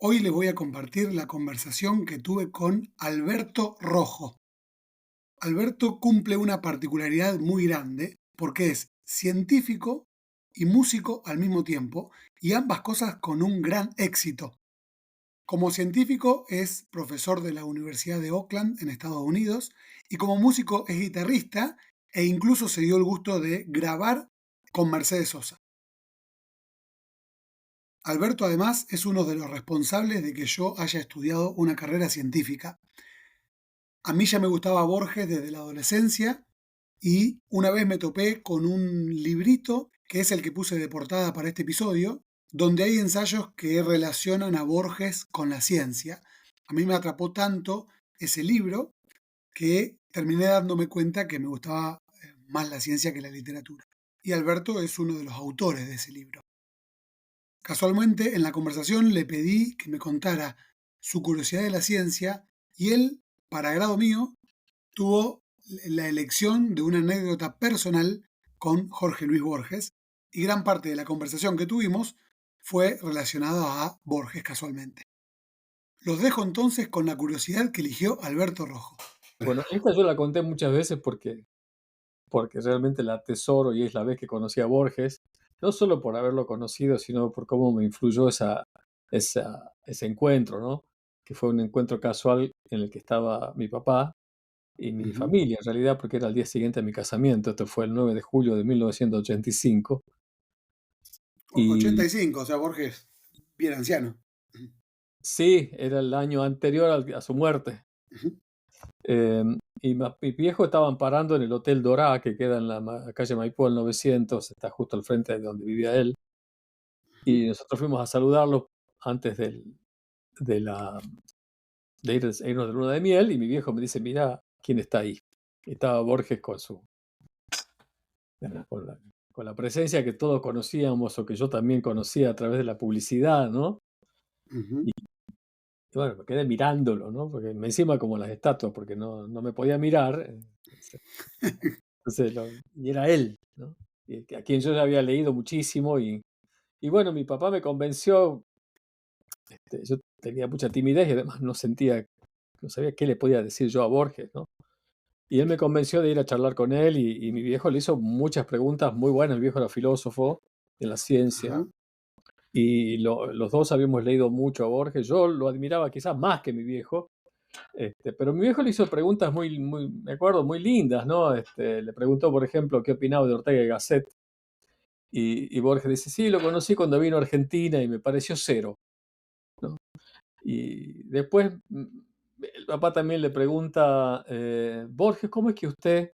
Hoy les voy a compartir la conversación que tuve con Alberto Rojo. Alberto cumple una particularidad muy grande porque es científico y músico al mismo tiempo, y ambas cosas con un gran éxito. Como científico es profesor de la Universidad de Oakland en Estados Unidos, y como músico es guitarrista e incluso se dio el gusto de grabar con Mercedes Sosa. Alberto además es uno de los responsables de que yo haya estudiado una carrera científica. A mí ya me gustaba Borges desde la adolescencia y una vez me topé con un librito que es el que puse de portada para este episodio, donde hay ensayos que relacionan a Borges con la ciencia. A mí me atrapó tanto ese libro que terminé dándome cuenta que me gustaba más la ciencia que la literatura. Y Alberto es uno de los autores de ese libro. Casualmente, en la conversación le pedí que me contara su curiosidad de la ciencia y él, para agrado mío, tuvo la elección de una anécdota personal con Jorge Luis Borges y gran parte de la conversación que tuvimos fue relacionada a Borges casualmente. Los dejo entonces con la curiosidad que eligió Alberto Rojo. Bueno, esta yo la conté muchas veces porque realmente la atesoro y es la vez que conocí a Borges, no solo por haberlo conocido, sino por cómo me influyó ese encuentro, ¿no? Que fue un encuentro casual en el que estaba mi papá y mi Ujú. familia, en realidad, porque era el día siguiente a mi casamiento. Esto fue el 9 de julio de 1985. Y 85, o sea, Borges, bien anciano. sí, era el año anterior a su muerte. Ujú. Mi viejo estaban parando en el Hotel Dorá, que queda en la calle Maipú al 900, está justo al frente de donde vivía él, y nosotros fuimos a saludarlo antes de, la, irnos de luna de miel, y mi viejo me dice, mira, ¿quién está ahí? Y estaba Borges con la, con la presencia que todos conocíamos o que yo también conocía a través de la publicidad, ¿no? Ujú. Y bueno, me quedé mirándolo, ¿no? Porque me encima como las estatuas, porque no me podía mirar. Entonces, y era él, ¿no? A quien yo ya había leído muchísimo y bueno, mi papá me convenció. Yo tenía mucha timidez y además no sabía qué le podía decir yo a Borges, ¿no? Y él me convenció de ir a charlar con él y mi viejo le hizo muchas preguntas muy buenas. Mi viejo era filósofo de la ciencia Ajá. y los dos habíamos leído mucho a Borges. Yo lo admiraba quizás más que mi viejo, pero mi viejo le hizo preguntas me acuerdo, muy lindas, ¿no? Le preguntó, por ejemplo, qué opinaba de Ortega y Gasset. Y Borges dice, sí, lo conocí cuando vino a Argentina y me pareció cero, ¿no? Y después el papá también le pregunta, Borges, ¿cómo es que usted,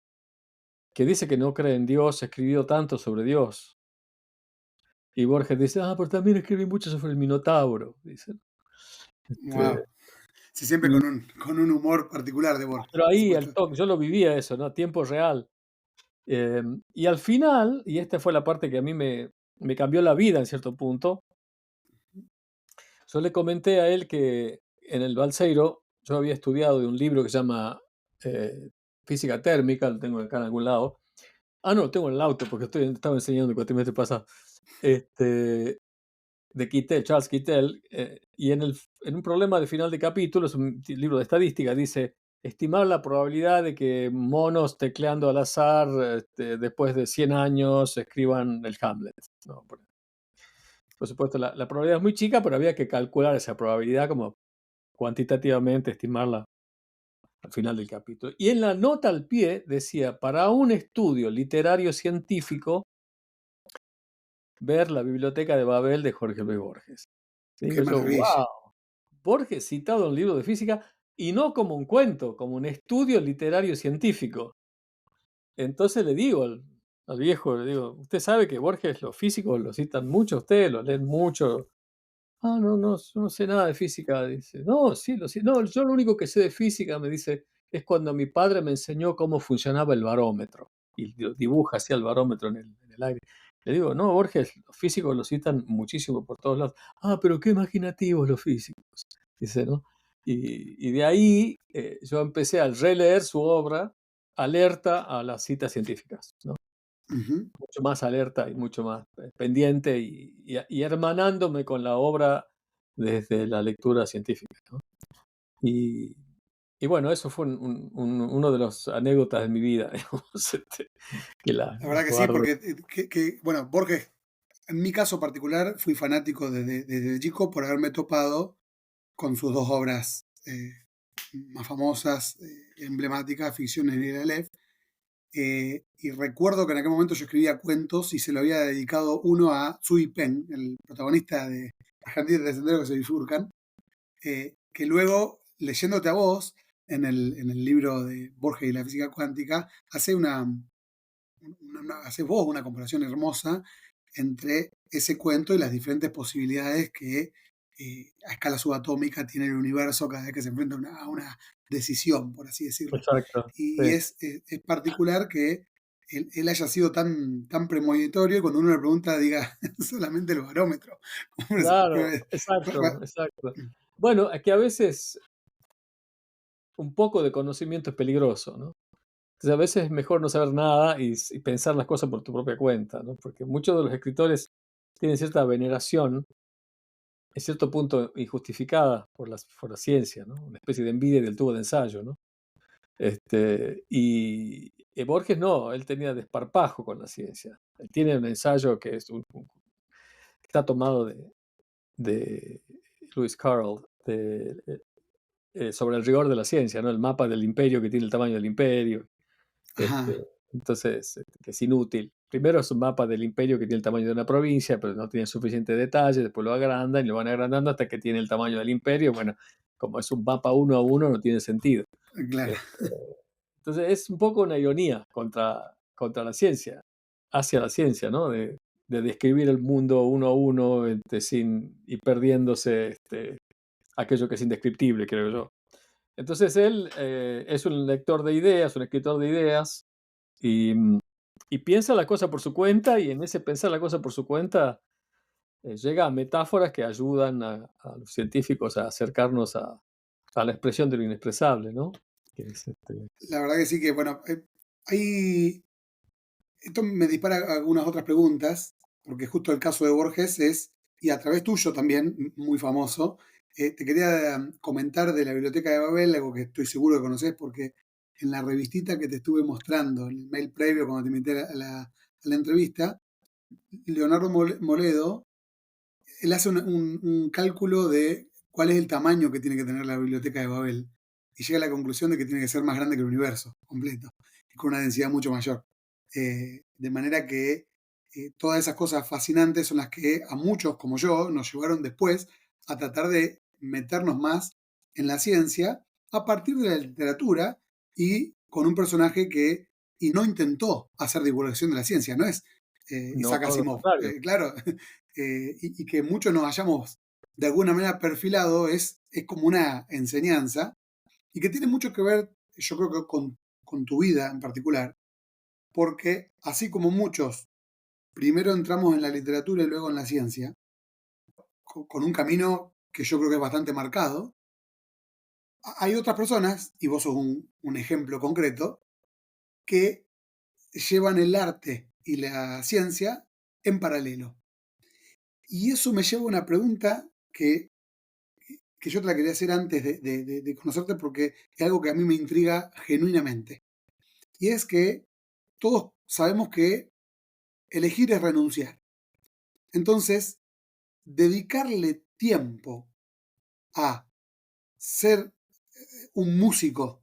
que dice que no cree en Dios, escribió tanto sobre Dios? Y Borges dice, pero también escribí mucho sobre el Minotauro, dice. Este, Wow. Sí, siempre y, con un humor particular de Borges, pero por ahí, al supuesto. toque, yo lo vivía eso, ¿no? A tiempo real. Y al final, y esta fue la parte que a mí me cambió la vida en cierto punto, yo le comenté a él que en el Balseiro yo había estudiado de un libro que se llama Física Térmica, lo tengo acá en algún lado. No, lo tengo en el auto porque estaba enseñando el cuatrimestre pasado. Este, de Kittel, Charles Kittel, y en un problema de final de capítulo, es un libro de estadística, dice estimar la probabilidad de que monos tecleando al azar después de 100 años escriban el Hamlet, ¿no? Por supuesto, la probabilidad es muy chica, pero había que calcular esa probabilidad como cuantitativamente, estimarla al final del capítulo. Y en la nota al pie decía, para un estudio literario científico, ver la biblioteca de Babel de Jorge Luis Borges. Y Qué digo yo, maravilla. wow, Borges citado en un libro de física y no como un cuento, como un estudio literario científico. Entonces le digo al viejo, le digo, usted sabe que Borges los físicos lo citan mucho, ustedes lo leen mucho. No, yo no sé nada de física, dice. No, sí, no, yo lo único que sé de física, me dice, es cuando mi padre me enseñó cómo funcionaba el barómetro. Y dibuja así el barómetro en el aire. Le digo, no, Borges, los físicos lo citan muchísimo por todos lados. Pero qué imaginativos los físicos, dice, ¿no? Y de ahí yo empecé a releer su obra, alerta a las citas científicas, ¿no? Ujú. Mucho más alerta y mucho más pendiente y hermanándome con la obra desde la lectura científica, ¿no? Y, y bueno, eso fue uno de los anécdotas de mi vida, digamos, que La las verdad que sí, guardo. porque bueno, Borges, en mi caso particular, fui fanático desde chico por haberme topado con sus dos obras más famosas, emblemáticas, Ficciones y el Aleph. Y recuerdo que en aquel momento yo escribía cuentos y se lo había dedicado uno a Sui Pen, el protagonista de Las jardines de sendero que se bifurcan, que luego, leyéndote a vos, en el libro de Borges y la física cuántica, hace vos una comparación hermosa entre ese cuento y las diferentes posibilidades que a escala subatómica tiene el universo cada vez que se enfrenta a una decisión, por así decirlo. Exacto, Y sí. es particular que él haya sido tan premonitorio y cuando uno le pregunta diga solamente el barómetro. Claro, exacto, exacto. Bueno, es que a veces un poco de conocimiento es peligroso, ¿no? Entonces, a veces es mejor no saber nada y pensar las cosas por tu propia cuenta, ¿no? Porque muchos de los escritores tienen cierta veneración, en cierto punto injustificada por la ciencia, ¿no? Una especie de envidia del tubo de ensayo, ¿no? Y Borges no, él tenía desparpajo con la ciencia. Él tiene un ensayo que está tomado de Lewis Carroll, sobre el rigor de la ciencia, ¿no? El mapa del imperio que tiene el tamaño del imperio. Este, Ajá, entonces, que es inútil. Primero es un mapa del imperio que tiene el tamaño de una provincia, pero no tiene suficiente detalle, después lo agrandan y lo van agrandando hasta que tiene el tamaño del imperio. Bueno, como es un mapa uno a uno, no tiene sentido. claro. Este, entonces es un poco una ironía contra la ciencia, hacia la ciencia, ¿no? De describir el mundo uno a uno y perdiéndose aquello que es indescriptible, creo yo. Entonces él es un lector de ideas, un escritor de ideas, y, y piensa la cosa por su cuenta, y en ese pensar la cosa por su cuenta llega a metáforas que ayudan a los científicos a acercarnos a la expresión de lo inexpresable, ¿no? Que es, La verdad que sí que, bueno, hay esto me dispara algunas otras preguntas, porque justo el caso de Borges es, y a través tuyo también, muy famoso, te quería comentar de la Biblioteca de Babel, algo que estoy seguro que conoces, porque en la revistita que te estuve mostrando, en el mail previo cuando te invité a la entrevista, Leonardo Moledo, él hace un cálculo de cuál es el tamaño que tiene que tener la Biblioteca de Babel, y llega a la conclusión de que tiene que ser más grande que el universo completo, y con una densidad mucho mayor. De manera que todas esas cosas fascinantes son las que a muchos como yo nos llevaron después a tratar de meternos más en la ciencia a partir de la literatura y con un personaje que y no intentó hacer divulgación de la ciencia, no es no, Isaac todo lo Asimov, contrario. claro, y que muchos nos hayamos de alguna manera perfilado es como una enseñanza y que tiene mucho que ver, yo creo que con tu vida en particular, porque así como muchos primero entramos en la literatura y luego en la ciencia, con un camino que yo creo que es bastante marcado, hay otras personas, y vos sos un ejemplo concreto, que llevan el arte y la ciencia en paralelo. Y eso me lleva a una pregunta que yo te la quería hacer antes de conocerte porque es algo que a mí me intriga genuinamente. Y es que todos sabemos que elegir es renunciar. Entonces, dedicarle tiempo a ser un músico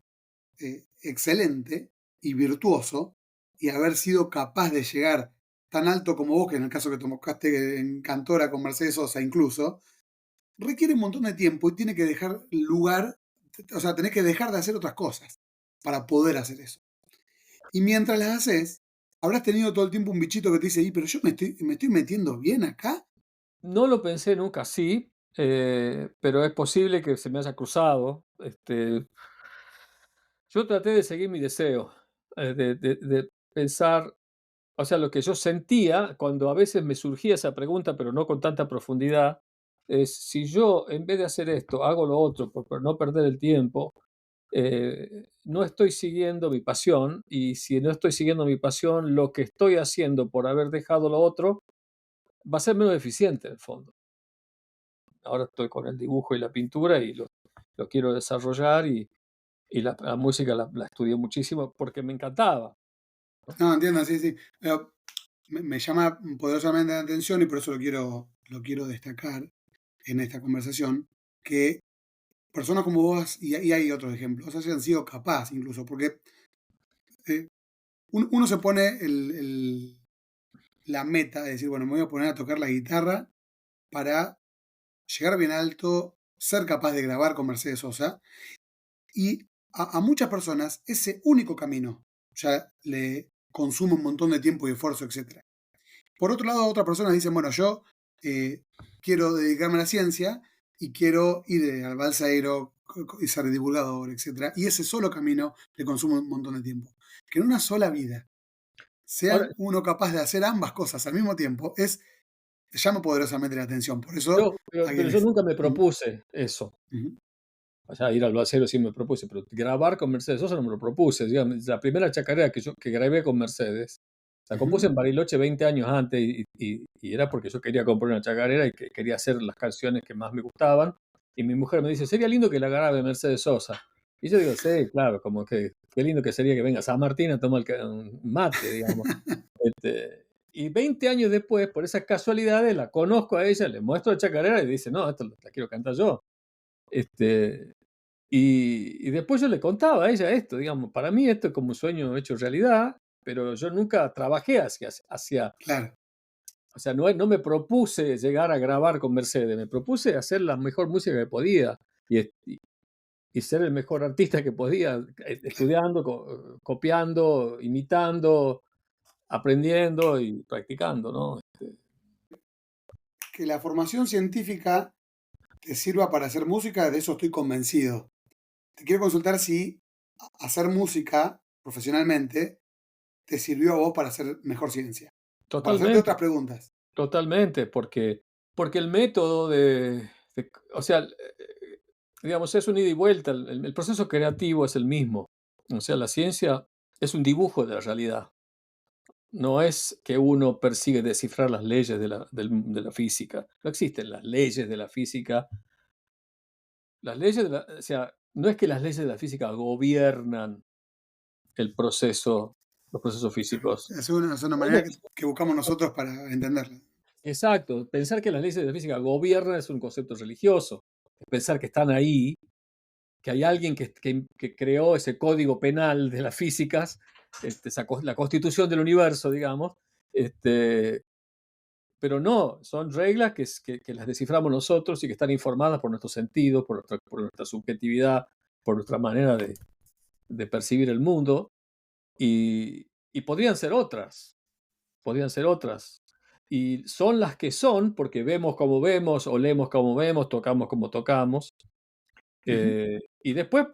excelente y virtuoso y haber sido capaz de llegar tan alto como vos, que en el caso que tocaste en Cantora con Mercedes Sosa incluso, requiere un montón de tiempo y tiene que dejar lugar, o sea, tenés que dejar de hacer otras cosas para poder hacer eso. Y mientras las haces, habrás tenido todo el tiempo un bichito que te dice, pero yo me estoy metiendo bien acá. No lo pensé nunca así, pero es posible que se me haya cruzado. Yo traté de seguir mi deseo, de pensar, o sea, lo que yo sentía cuando a veces me surgía esa pregunta, pero no con tanta profundidad, es si yo en vez de hacer esto hago lo otro por no perder el tiempo, no estoy siguiendo mi pasión, y si no estoy siguiendo mi pasión, lo que estoy haciendo por haber dejado lo otro va a ser menos eficiente en el fondo. ahora estoy con el dibujo y la pintura y lo quiero desarrollar y la música la estudié muchísimo porque me encantaba. No, entiendo, sí, sí. Pero me llama poderosamente la atención y por eso lo quiero destacar en esta conversación, que personas como vos, y hay otros ejemplos, hayan sido capaces incluso, porque eh, uno se pone la meta de decir, bueno, me voy a poner a tocar la guitarra para llegar bien alto, ser capaz de grabar con Mercedes Sosa, y a muchas personas ese único camino ya le consume un montón de tiempo y esfuerzo, etcétera. Por otro lado, otras personas dicen, bueno, yo eh, quiero dedicarme a la ciencia y quiero ir al balsaero y ser divulgador, etcétera. Y ese solo camino le consume un montón de tiempo. Que en una sola vida Ahora, sean uno capaz de hacer ambas cosas al mismo tiempo llama poderosamente la atención. Por eso pero alguien yo es... nunca me Ujú, propuse eso. ujú, O sea, ir al brasero sí me propuse, pero grabar con Mercedes Sosa no me lo propuse. Digamos, la primera chacarera que grabé con Mercedes, la compuse ujú. en Bariloche 20 años antes y era porque yo quería comprar una chacarera y que quería hacer las canciones que más me gustaban. Y mi mujer me dice, sería lindo que la grabe Mercedes Sosa. Y yo digo, sí, claro, como que qué lindo que sería que venga San Martín a tomar un mate, digamos. Y 20 años después, por esas casualidades, la conozco a ella, le muestro la chacarera y dice, no, esto la quiero cantar yo. Este, y después yo le contaba a ella esto, digamos, para mí esto es como un sueño hecho realidad, pero yo nunca trabajé hacia Claro, o sea, no me propuse llegar a grabar con Mercedes, me propuse hacer la mejor música que podía y, y ser el mejor artista que podía, claro. estudiando, copiando, imitando, aprendiendo y practicando, ¿no? Que la formación científica te sirva para hacer música, de eso estoy convencido. Te quiero consultar si hacer música profesionalmente te sirvió a vos para hacer mejor ciencia. O para hacerte Totalmente, otras preguntas. totalmente, porque el método o sea, digamos, es un ida y vuelta, el proceso creativo es el mismo. O sea, la ciencia es un dibujo de la realidad. No es que uno persigue descifrar las leyes de la física. No existen las leyes de la física. Las leyes o sea, no es que las leyes de la física gobiernan el proceso, los procesos físicos. Es una manera que buscamos nosotros para entenderla. Exacto, pensar que las leyes de la física gobiernan es un concepto religioso. Es pensar que están ahí, que hay alguien que creó ese código penal de las físicas, la constitución del universo, digamos, este, pero no, son reglas que las desciframos nosotros y que están informadas por nuestros sentidos, por nuestra subjetividad, por nuestra manera de percibir el mundo, y podrían ser otras. Y son las que son porque vemos como vemos, olemos como vemos, tocamos como tocamos. Ujú, Y después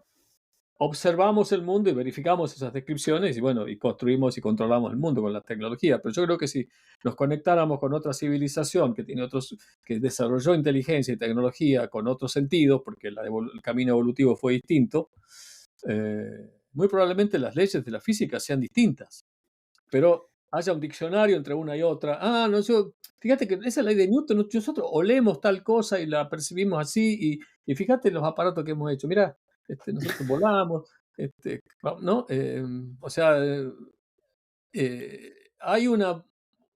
observamos el mundo y verificamos esas descripciones y bueno, y construimos y controlamos el mundo con la tecnología. Pero yo creo que si nos conectáramos con otra civilización que tiene que desarrolló inteligencia y tecnología con otros sentidos, porque el camino evolutivo fue distinto, muy probablemente las leyes de la física sean distintas, pero haya un diccionario entre una y otra. Ah, no, fíjate que esa es la ley de Newton, nosotros olemos tal cosa y la percibimos así, y fíjate los aparatos que hemos hecho. Mira, nosotros volamos, ¿no? O sea, hay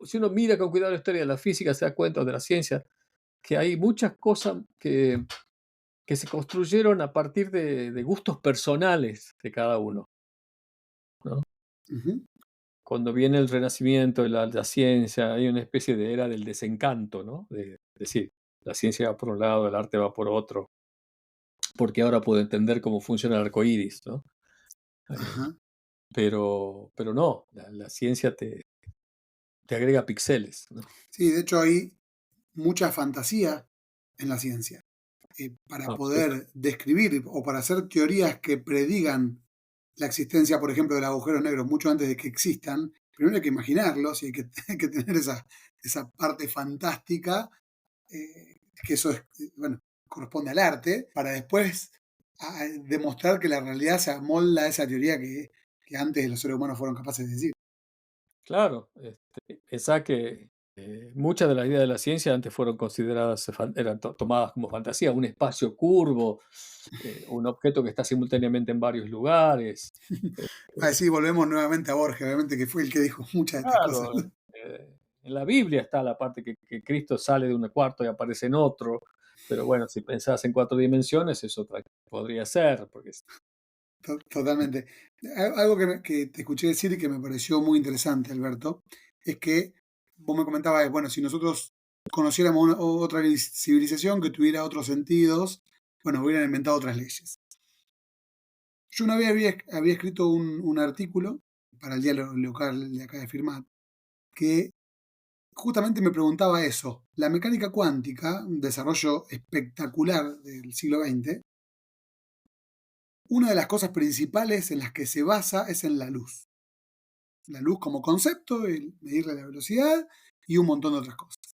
si uno mira con cuidado la historia de la física, se da cuenta de la ciencia, que hay muchas cosas que se construyeron a partir de gustos personales de cada uno, ¿no? ujú. Cuando viene el Renacimiento, la ciencia, hay una especie de era del desencanto, ¿no? De decir, la ciencia va por un lado, el arte va por otro, porque ahora puedo entender cómo funciona el arco iris, ¿no? Eh, Ajá. pero no, la ciencia te agrega píxeles, ¿no? Sí, de hecho hay mucha fantasía en la ciencia. Para Absoluta. poder describir o para hacer teorías que predigan la existencia, por ejemplo, del agujero negro mucho antes de que existan, primero hay que imaginarlos y hay que, hay que tener esa parte fantástica, que eso es, bueno, corresponde al arte, para después demostrar que la realidad se amolda a esa teoría que antes los seres humanos fueron capaces de decir. Claro, pensá que muchas de las ideas de la ciencia antes fueron consideradas, eran tomadas como fantasía, un espacio curvo, un objeto que está simultáneamente en varios lugares. Sí, volvemos nuevamente a Borges, obviamente, que fue el que dijo muchas de estas cosas. Claro, en la Biblia está la parte que Cristo sale de un cuarto y aparece en otro, pero bueno, si pensás en 4 dimensiones, eso podría ser, porque Totalmente. Algo que te escuché decir y que me pareció muy interesante, Alberto, es que vos me comentabas, bueno, si nosotros conociéramos otra civilización que tuviera otros sentidos, bueno, hubieran inventado otras leyes. Yo una vez había escrito un artículo para el diario local de acá de Firmat, que justamente me preguntaba eso. La mecánica cuántica, un desarrollo espectacular del siglo XX, una de las cosas principales en las que se basa es en la luz. La luz como concepto, el medirle la velocidad y un montón de otras cosas.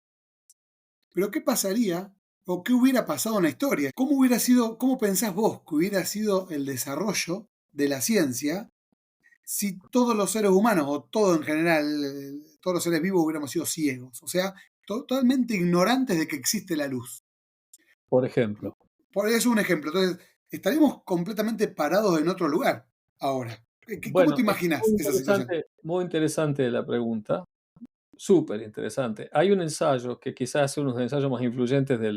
Pero ¿qué pasaría o qué hubiera pasado en la historia? ¿Cómo pensás vos que hubiera sido el desarrollo de la ciencia si todos los seres humanos, o todo en general, todos los seres vivos hubiéramos sido ciegos? O sea, totalmente ignorantes de que existe la luz. por ejemplo. Por eso un ejemplo. Entonces, estaríamos completamente parados en otro lugar ahora. ¿Cómo Bueno, te es imaginas esa situación? muy interesante la pregunta, súper interesante. Hay un ensayo que quizás es uno de los ensayos más influyentes de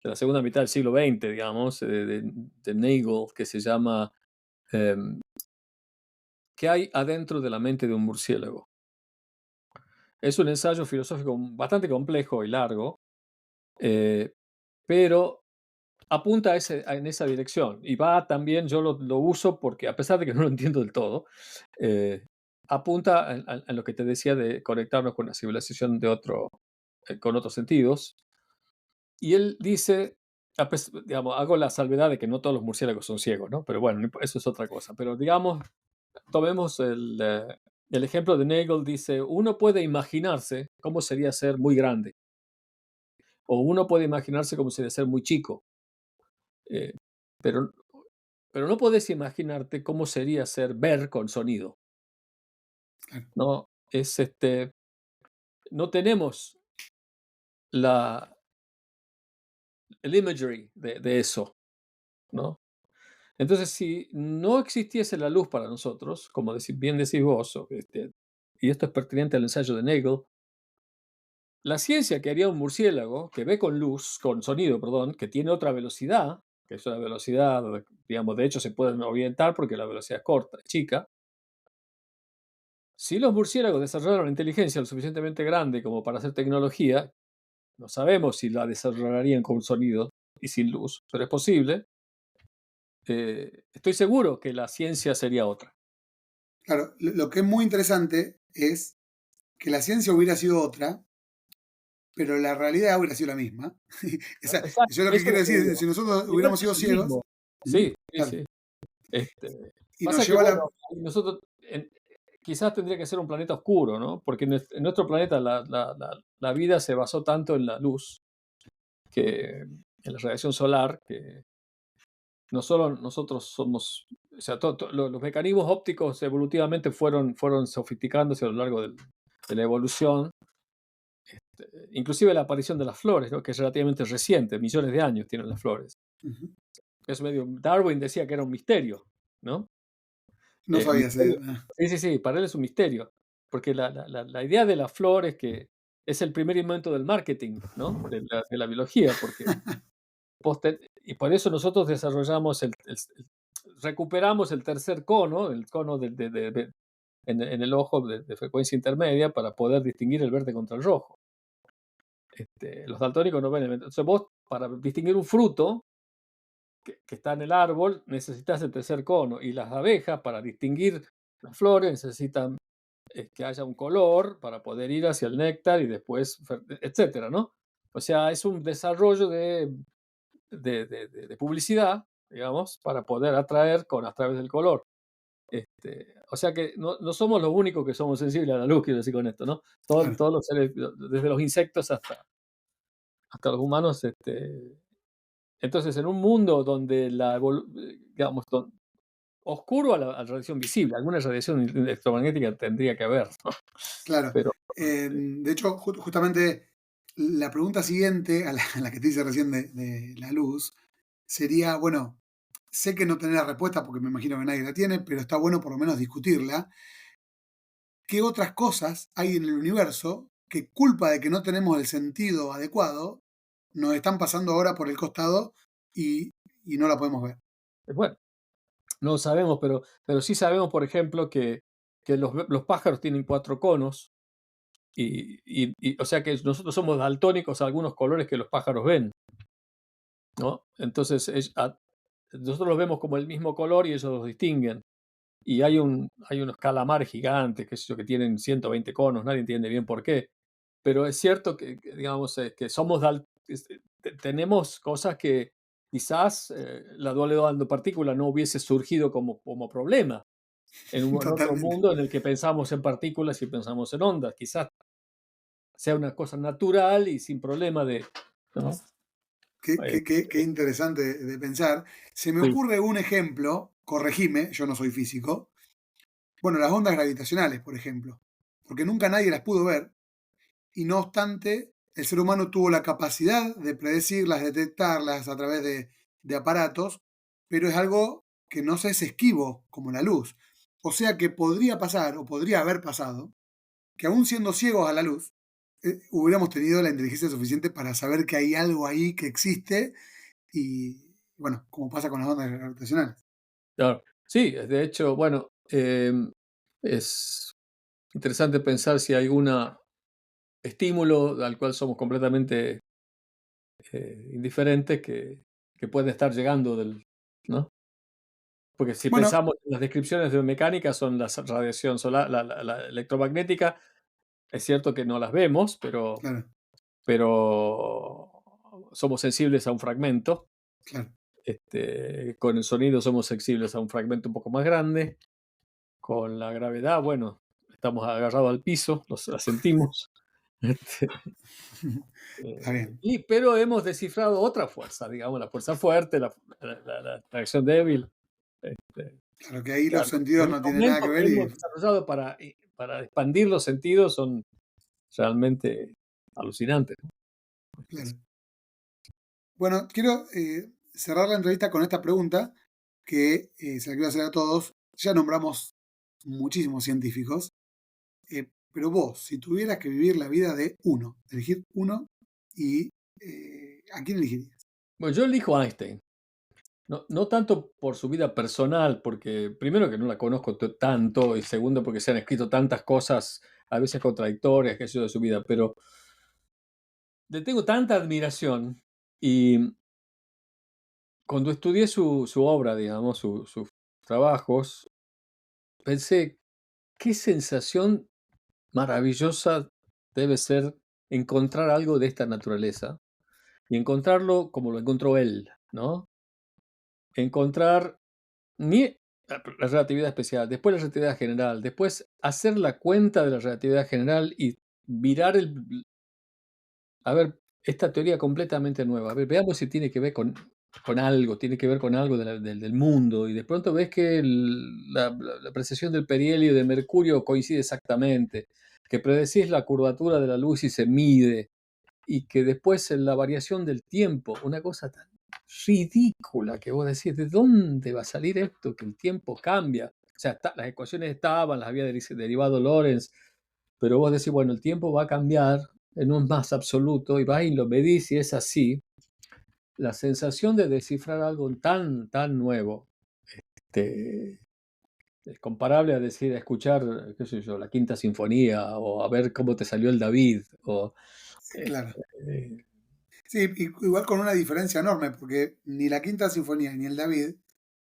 la segunda mitad del siglo XX, digamos, de Nagel, que se llama em, ¿Qué hay adentro de la mente de un murciélago? Es un ensayo filosófico bastante complejo y largo, eh, pero apunta en esa dirección. Y va también, yo lo uso porque, a pesar de que no lo entiendo del todo, eh, apunta a lo que te decía de conectarnos con la civilización con otros sentidos. Y él dice, digamos, hago la salvedad de que no todos los murciélagos son ciegos, ¿no? Pero bueno, eso es otra cosa. Pero digamos, tomemos el ejemplo de Nagel, dice, uno puede imaginarse cómo sería ser muy grande, o uno puede imaginarse cómo sería ser muy chico, eh, pero, pero no puedes imaginarte cómo sería ser ver con sonido, Claro, ¿no? No tenemos la, el imagery de eso, ¿no? Entonces, si no existiese la luz para nosotros, como bien decís vos, y esto es pertinente al ensayo de Nagel, la ciencia que haría un murciélago que ve con luz, con sonido, perdón, que tiene otra velocidad, que es una velocidad, digamos, de hecho se pueden orientar porque la velocidad es corta, es chica. Si los murciélagos desarrollaron una inteligencia lo suficientemente grande como para hacer tecnología, no sabemos si la desarrollarían con sonido y sin luz, pero es posible. Estoy seguro que la ciencia sería otra. claro. Lo que es muy interesante es que la ciencia hubiera sido otra, pero la realidad hubiera sido la misma. Exacto, Yo lo que eso es quiero lo que decir digo. es, si nosotros El nivel hubiéramos es sido el ciegos, mismo. Sí, sí, claro, sí. y nos Pasa que, lleva a bueno, nosotros quizás tendría que ser un planeta oscuro, ¿no? Porque en nuestro planeta la vida se basó tanto en la luz, en la radiación solar, que no solo nosotros somos, o sea, los mecanismos ópticos evolutivamente fueron sofisticándose a lo largo de la evolución, inclusive la aparición de las flores, ¿no? Que es relativamente reciente, millones de años tienen las flores. Ujú. Es medio, Darwin decía que era un misterio, ¿no? No sabía Misterio. hacer. Sí, sí, sí, para él es un misterio, porque la idea de la flor es que es el primer invento del marketing, ¿no? De la biología, porque y por eso nosotros desarrollamos recuperamos el tercer cono, el cono en el ojo de frecuencia intermedia para poder distinguir el verde contra el rojo. Los daltónicos no ven entonces vos, para distinguir un fruto que está en el árbol, necesitas el tercer cono, y las abejas, para distinguir las flores, necesitan que haya un color para poder ir hacia el néctar y después, etcétera, ¿no? O sea, es un desarrollo de publicidad, digamos, para poder atraer a través del color. O sea que no somos los únicos que somos sensibles a la luz, quiero decir con esto, ¿no? Claro, Todos los seres, desde los insectos hasta los humanos. Entonces, en un mundo donde digamos, oscuro a la radiación visible. Alguna radiación electromagnética tendría que haber, ¿no? Claro. Pero De hecho, justamente la pregunta siguiente a la que te hice recién de la luz sería, bueno, sé que no tenés la respuesta porque me imagino que nadie la tiene, pero está bueno por lo menos discutirla. ¿Qué otras cosas hay en el universo que culpa de que no tenemos el sentido adecuado nos están pasando ahora por el costado y, y no la podemos ver? bueno, no lo sabemos, pero sí sabemos, por ejemplo, que los pájaros tienen 4 conos o sea que nosotros somos daltónicos a algunos colores que los pájaros ven, ¿no? Entonces, nosotros los vemos como el mismo color y ellos los distinguen. Y hay unos calamares gigantes, qué sé yo, que tienen 120 conos, nadie entiende bien por qué. Pero es cierto que, digamos, que somos tenemos cosas que quizás la dualidad de partícula no hubiese surgido como problema en otro Totalmente. mundo en el que pensamos en partículas y pensamos en ondas. Quizás sea una cosa natural y sin problema ¿no? Qué interesante de pensar. Se me Sí, ocurre un ejemplo, corregime, yo no soy físico. Bueno, las ondas gravitacionales, por ejemplo, porque nunca nadie las pudo ver y no obstante, el ser humano tuvo la capacidad de predecirlas, detectarlas a través de aparatos, pero es algo que no se es esquivo como la luz. O sea que podría pasar, o podría haber pasado, que aún siendo ciegos a la luz, hubiéramos tenido la inteligencia suficiente para saber que hay algo ahí que existe y, bueno, como pasa con las ondas gravitacionales. claro. Sí, de hecho, bueno, es interesante pensar si hay algún estímulo al cual somos completamente indiferentes que puede estar llegando ¿no? Porque si Bueno, pensamos en las descripciones de mecánica son la radiación solar, la electromagnética, es cierto que no las vemos, claro, pero somos sensibles a un fragmento. claro. Con el sonido somos sensibles a un fragmento un poco más grande. Con la gravedad, bueno, estamos agarrados al piso, la sentimos. Este, Está bien. pero hemos descifrado otra fuerza, digamos, la fuerza fuerte, la atracción débil. Este, Claro que ahí los claro, sentidos los no tienen nada instrumentos que que ver y, hemos desarrollado para expandir los sentidos son realmente alucinantes, ¿no? claro. Bueno, quiero cerrar la entrevista con esta pregunta que se la quiero hacer a todos. Ya nombramos muchísimos científicos, pero vos, si tuvieras que vivir la vida de uno, elegir uno, y ¿a quién elegirías? Bueno, yo elijo a Einstein. No, no tanto por su vida personal, porque primero que no la conozco tanto, y segundo porque se han escrito tantas cosas, a veces contradictorias, que sé yo, de su vida, pero le tengo tanta admiración y cuando estudié su obra, digamos, sus trabajos, pensé, qué sensación maravillosa debe ser encontrar algo de esta naturaleza y encontrarlo como lo encontró él, ¿no? Encontrar ni la relatividad especial, después la relatividad general, después hacer la cuenta de la relatividad general y virar a ver, esta teoría completamente nueva, a ver, veamos si tiene que ver con algo, tiene que ver con algo del mundo, y de pronto ves que la precesión del perihelio y de Mercurio coincide exactamente, que predecís la curvatura de la luz y se mide, y que después en la variación del tiempo, una cosa tan ridícula que vos decís, ¿de dónde va a salir esto? Que el tiempo cambia. O sea, las ecuaciones estaban, las había derivado Lorentz, pero vos decís, bueno, el tiempo va a cambiar en un más absoluto y vas y lo medís y es así. La sensación de descifrar algo tan, tan nuevo, este, es comparable a decir, a escuchar, qué sé yo, la Quinta Sinfonía o a ver cómo te salió el David o Claro. este, Sí, igual con una diferencia enorme, porque ni la Quinta Sinfonía ni el David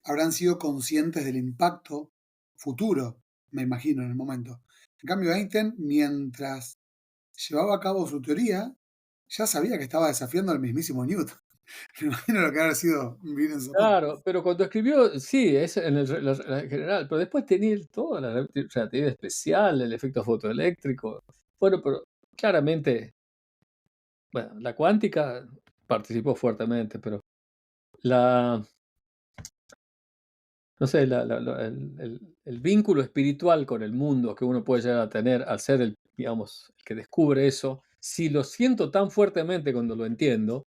habrán sido conscientes del impacto futuro, me imagino, en el momento. En cambio, Einstein, mientras llevaba a cabo su teoría, ya sabía que estaba desafiando al mismísimo Newton. Me imagino lo que habrá sido vivir en Sopo. claro, pero cuando escribió, sí, es en la general, pero después tenía toda la relatividad especial, el efecto fotoeléctrico. Bueno, pero claramente, bueno, la cuántica participó fuertemente, pero la, no sé, el vínculo espiritual con el mundo que uno puede llegar a tener al ser el, digamos, el que descubre eso, si lo siento tan fuertemente cuando lo entiendo,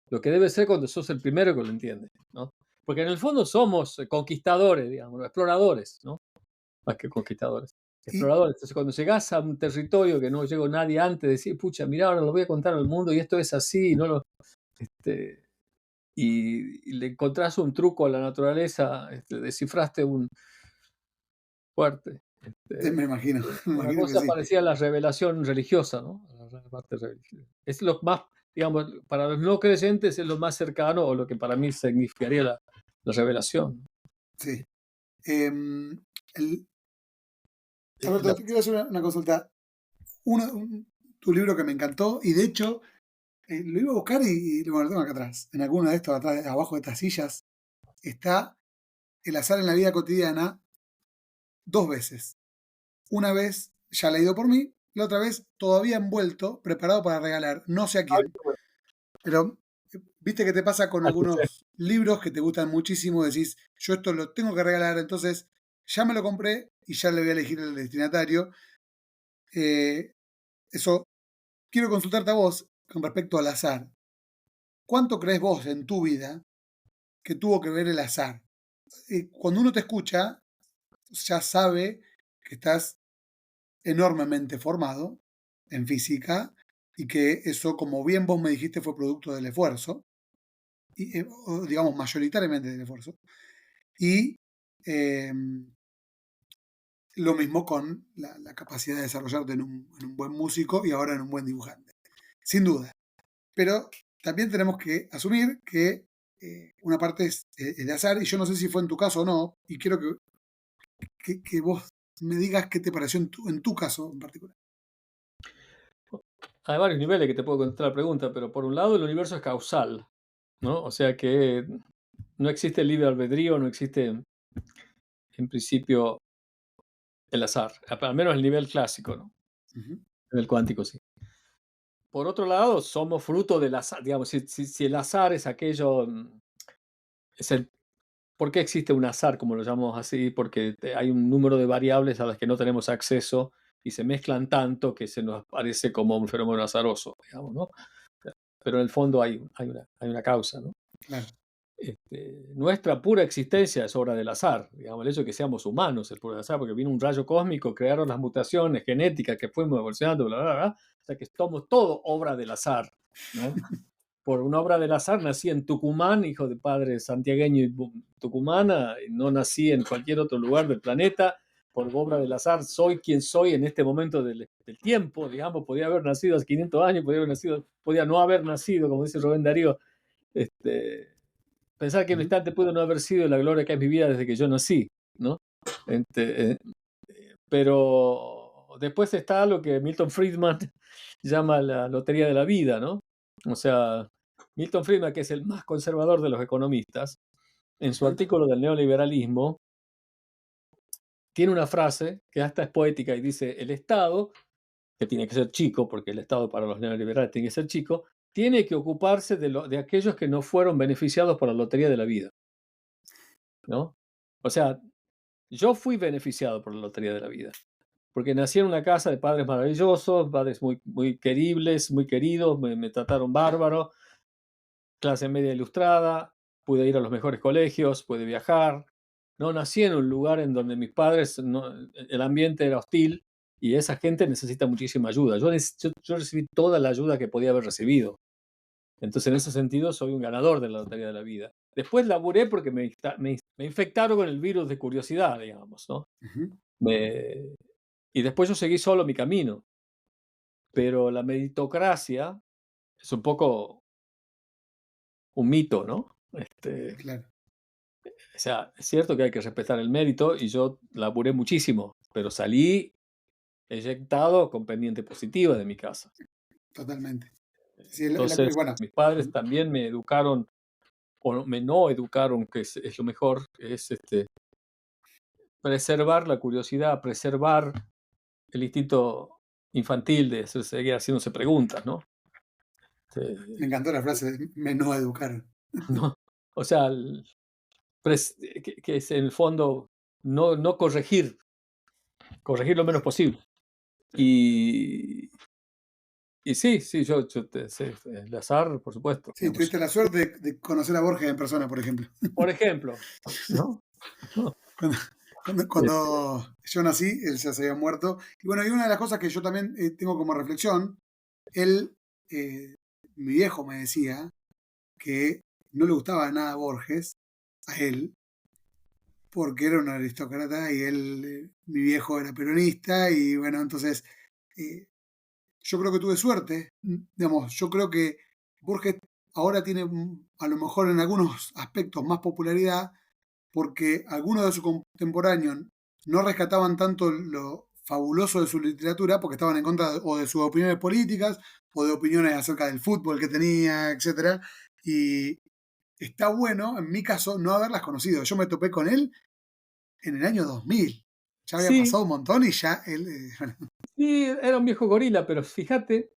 lo que debe ser cuando sos el primero que lo entiende, ¿no? Porque en el fondo somos conquistadores, digamos, exploradores, ¿no? Más que conquistadores. Y, Exploradores. Entonces, cuando llegás a un territorio que no llegó nadie antes, decís, pucha, mirá, ahora lo voy a contar al mundo y esto es así, no lo, este, y le encontrás un truco a la naturaleza, descifraste un fuerte. me imagino, me Una imagino que cosa sí. parecida a la revelación religiosa, ¿no? La parte religiosa. Es lo más, digamos, para los no creyentes es lo más cercano o lo que para mí significaría la revelación. Sí. Em, el- Alberto, La- te quiero hacer una consulta. Tu libro que me encantó, y de hecho lo iba a buscar y bueno, lo tengo acá atrás. En alguno de estos, atrás, abajo de estas sillas, está El azar en la vida cotidiana dos veces. Una vez ya leído por mí, la otra vez todavía envuelto, preparado para regalar, no sé a quién. Pero, viste que te pasa con algunos libros que te gustan muchísimo, decís, yo esto lo tengo que regalar, entonces ya me lo compré y ya le voy a elegir el destinatario. Eh, Eso, quiero consultarte a vos con respecto al azar. ¿Cuánto crees vos en tu vida que tuvo que ver el azar? Cuando uno te escucha, ya sabe que estás enormemente formado en física y que eso, como bien vos me dijiste, fue producto del esfuerzo, o digamos mayoritariamente del esfuerzo. Y eh, lo mismo con la capacidad de desarrollarte en un buen músico y ahora en un buen dibujante, sin duda. Pero también tenemos que asumir que una parte es de azar, y yo no sé si fue en tu caso o no, y quiero que vos me digas qué te pareció en tu caso en particular. Hay varios niveles que te puedo contestar la pregunta, pero por un lado el universo es causal, ¿no? O sea que no existe el libre albedrío, no existe en principio el azar, al menos el nivel clásico, ¿no? Ujú, El nivel cuántico sí. Por otro lado, somos fruto del azar, digamos, si el azar es aquello, es el, ¿por qué existe un azar, como lo llamamos así? Porque hay un número de variables a las que no tenemos acceso y se mezclan tanto que se nos parece como un fenómeno azaroso, digamos, ¿no? Pero en el fondo hay una causa, ¿no? claro. Nuestra pura existencia es obra del azar, digamos, el hecho de que seamos humanos es puro azar, porque vino un rayo cósmico, crearon las mutaciones genéticas que fuimos evolucionando, bla, bla, bla, o sea que somos todo obra del azar, ¿no? Por una obra del azar nací en Tucumán, hijo de padre santiagueño y tucumana, y no nací en cualquier otro lugar del planeta, por obra del azar soy quien soy en este momento del tiempo, digamos, podía haber nacido hace 500 años, podía no haber nacido, como dice Rubén Darío, este, pensar que un Ujú, instante pudo no haber sido la gloria que es mi vida desde que yo nací, ¿no? Este, pero después está lo que Milton Friedman llama la lotería de la vida, ¿no? O sea, Milton Friedman, que es el más conservador de los economistas, en su ajá, artículo del neoliberalismo, tiene una frase que hasta es poética y dice, el Estado, que tiene que ser chico, porque el Estado para los neoliberales tiene que ser chico, tiene que ocuparse de aquellos que no fueron beneficiados por la lotería de la vida, ¿no? O sea, yo fui beneficiado por la lotería de la vida, porque nací en una casa de padres maravillosos, padres muy, muy queribles, muy queridos, me trataron bárbaro, clase media ilustrada, pude ir a los mejores colegios, pude viajar. No nací en un lugar en donde mis padres, el ambiente era hostil y esa gente necesita muchísima ayuda. Yo recibí toda la ayuda que podía haber recibido. Entonces, en ese sentido, soy un ganador de la lotería de la vida. Después laburé porque me infectaron con el virus de curiosidad, digamos, ¿no? ujú, Me- y después yo seguí solo mi camino. Pero la meritocracia es un poco un mito, ¿no? claro, O sea, es cierto que hay que respetar el mérito y yo laburé muchísimo, pero salí eyectado con pendiente positiva de mi casa. totalmente. Sí, Entonces, bueno, mis padres ujú, también me educaron, o me no educaron, que es lo mejor, que es preservar la curiosidad, preservar el instinto infantil de seguir haciéndose preguntas, ¿no? me Este, encantó la frase de me no educaron. no, o sea, que es en el fondo no corregir lo menos posible. Y sí, el azar, por supuesto, Sí, digamos. tuviste la suerte de conocer a Borges en persona, por ejemplo. Por ejemplo, ¿no? Cuando, Este, cuando yo nací, él ya se había muerto. Y bueno, y una de las cosas que yo también tengo como reflexión, él, eh, mi viejo me decía que no le gustaba nada Borges, a él, porque era un aristócrata y él, mi viejo era peronista y bueno, entonces eh, yo creo que tuve suerte, digamos, yo creo que Borges ahora tiene a lo mejor en algunos aspectos más popularidad porque algunos de sus contemporáneos no rescataban tanto lo fabuloso de su literatura porque estaban en contra o de sus opiniones políticas o de opiniones acerca del fútbol que tenía, etcétera. Y está bueno, en mi caso, no haberlas conocido. Yo me topé con él en el año 2000. Ya había sí, pasado un montón y ya él... sí, era un viejo gorila, pero fíjate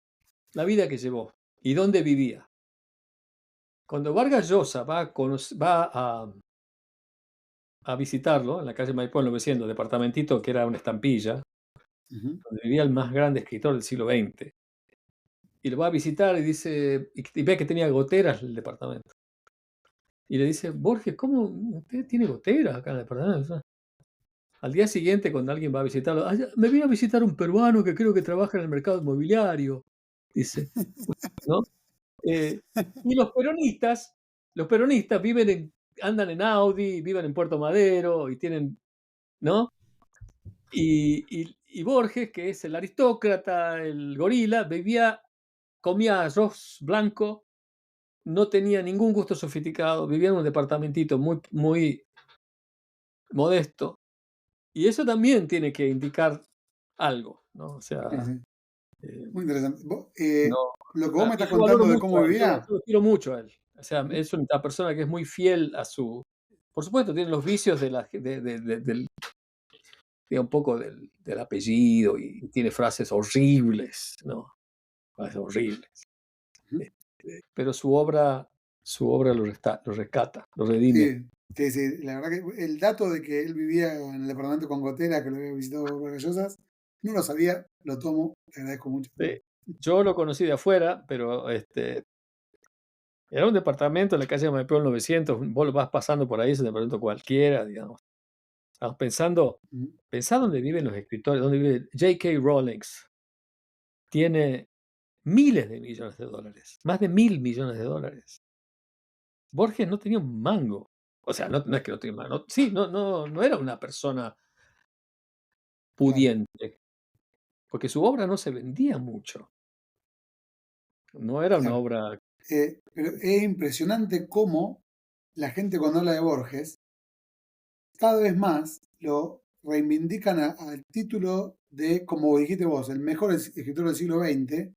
la vida que llevó y dónde vivía. Cuando Vargas Llosa va a visitarlo en la calle Maipú en 900, departamentito que era una estampilla, Ujú. donde vivía el más grande escritor del siglo XX. Y lo va a visitar y dice, y ve que tenía goteras el departamento. Y le dice, Borges, ¿cómo usted tiene goteras acá en el departamento? Al día siguiente, cuando alguien va a visitarlo, "Ah, me vino a visitar un peruano que creo que trabaja en el mercado inmobiliario", dice, ¿no? Eh, y los peronistas andan en Audi, viven en Puerto Madero y tienen, ¿no? Y Borges, que es el aristócrata, el gorila, comía arroz blanco, no tenía ningún gusto sofisticado, vivía en un departamentito muy, muy modesto. Y eso también tiene que indicar algo, ¿no? O Sí, sea, sí. eh, Muy interesante. no, Lo que vos me yo estás lo valoro contando de mucho cómo a él, vivía, yo lo quiero mucho a él. O sea, ujú, es una persona que es muy fiel a su... Por supuesto, tiene los vicios de un poco del apellido y tiene frases horribles, ¿no? Frases horribles. ujú. Pero su obra lo rescata, lo redime. Sí, sí, sí. La verdad que el dato de que él vivía en el departamento con gotera, que lo había visitado por Gallosas, no lo sabía, lo tomo, te agradezco mucho. Yo lo conocí de afuera, pero era un departamento en la calle Maipú 900, vos lo vas pasando por ahí, es un departamento cualquiera, digamos. Estamos Ujú. pensá dónde viven los escritores, dónde vive J.K. Rowling. Tiene miles de millones de dólares, más de 1.000 millones de dólares. Borges no tenía un mango. O sea, no es que no tenía un mango. Sí, no era una persona Claro. pudiente, porque su obra no se vendía mucho. No era una Claro. obra. Pero es impresionante cómo la gente cuando habla de Borges, cada vez más lo reivindican al título de, como dijiste vos, el mejor escritor del siglo XX.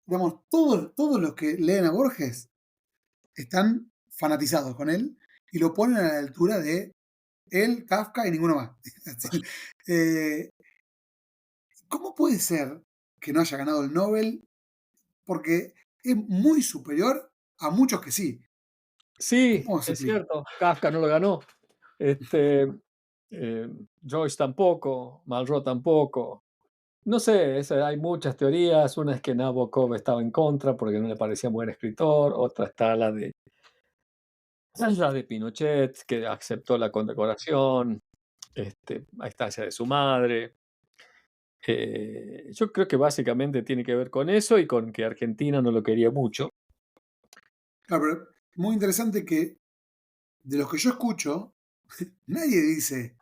Digamos, todos los que leen a Borges están fanatizados con él y lo ponen a la altura de él, Kafka y ninguno más. Así, eh, ¿Cómo puede ser que no haya ganado el Nobel? Porque es muy superior a muchos que sí. Sí, ¿Cómo se es explica? cierto, Kafka no lo ganó. Este, Joyce tampoco, Malraux tampoco. No sé, hay muchas teorías. Una es que Nabokov estaba en contra porque no le parecía buen escritor. Otra está la de Pinochet, que aceptó la condecoración a instancia de su madre. Yo creo que básicamente tiene que ver con eso y con que Argentina no lo quería mucho. Claro, pero muy interesante que de los que yo escucho, nadie dice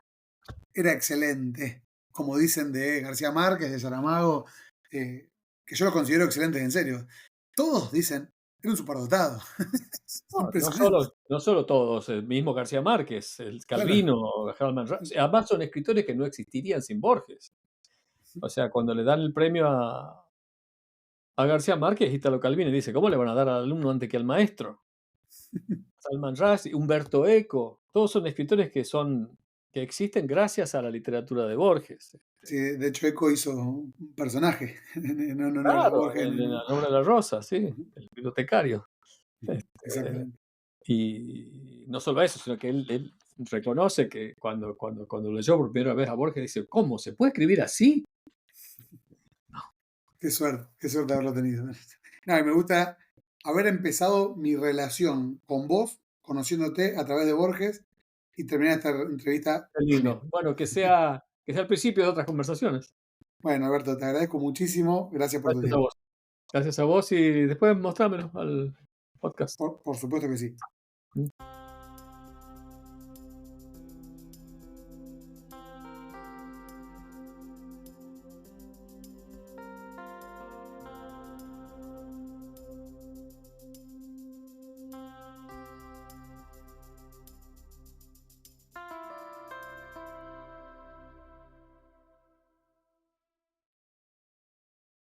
era excelente, como dicen de García Márquez, de Saramago, eh, que yo los considero excelentes en serio. Todos dicen, era un superdotado. Es No, no impresionante. solo, no solo todos, el mismo García Márquez, el Claro. Calvino, Herman además son escritores que no existirían sin Borges. O sea, cuando le dan el premio a García Márquez, Italo Calvino dice, ¿cómo le van a dar al alumno antes que al maestro? Salman Rushdie, Humberto Eco, todos son escritores que existen gracias a la literatura de Borges. Sí, de hecho, Eco hizo un personaje en honor a Claro, Borges. en La Nombre de la Rosa, sí, Ujú, el bibliotecario. ujú, Este, exactamente. Y no solo eso, sino que él reconoce que cuando leyó por primera vez a Borges, dice, ¿cómo? ¿Se puede escribir así? Qué suerte haberlo tenido. No, y me gusta haber empezado mi relación con vos, conociéndote a través de Borges, y terminar esta entrevista Qué también. lindo. Bueno, que sea el principio de otras conversaciones. Bueno, Alberto, te agradezco muchísimo. Gracias por tu Gracias a tiempo. vos. Gracias a vos y después mostrámelo al podcast. Por supuesto que sí. Mm.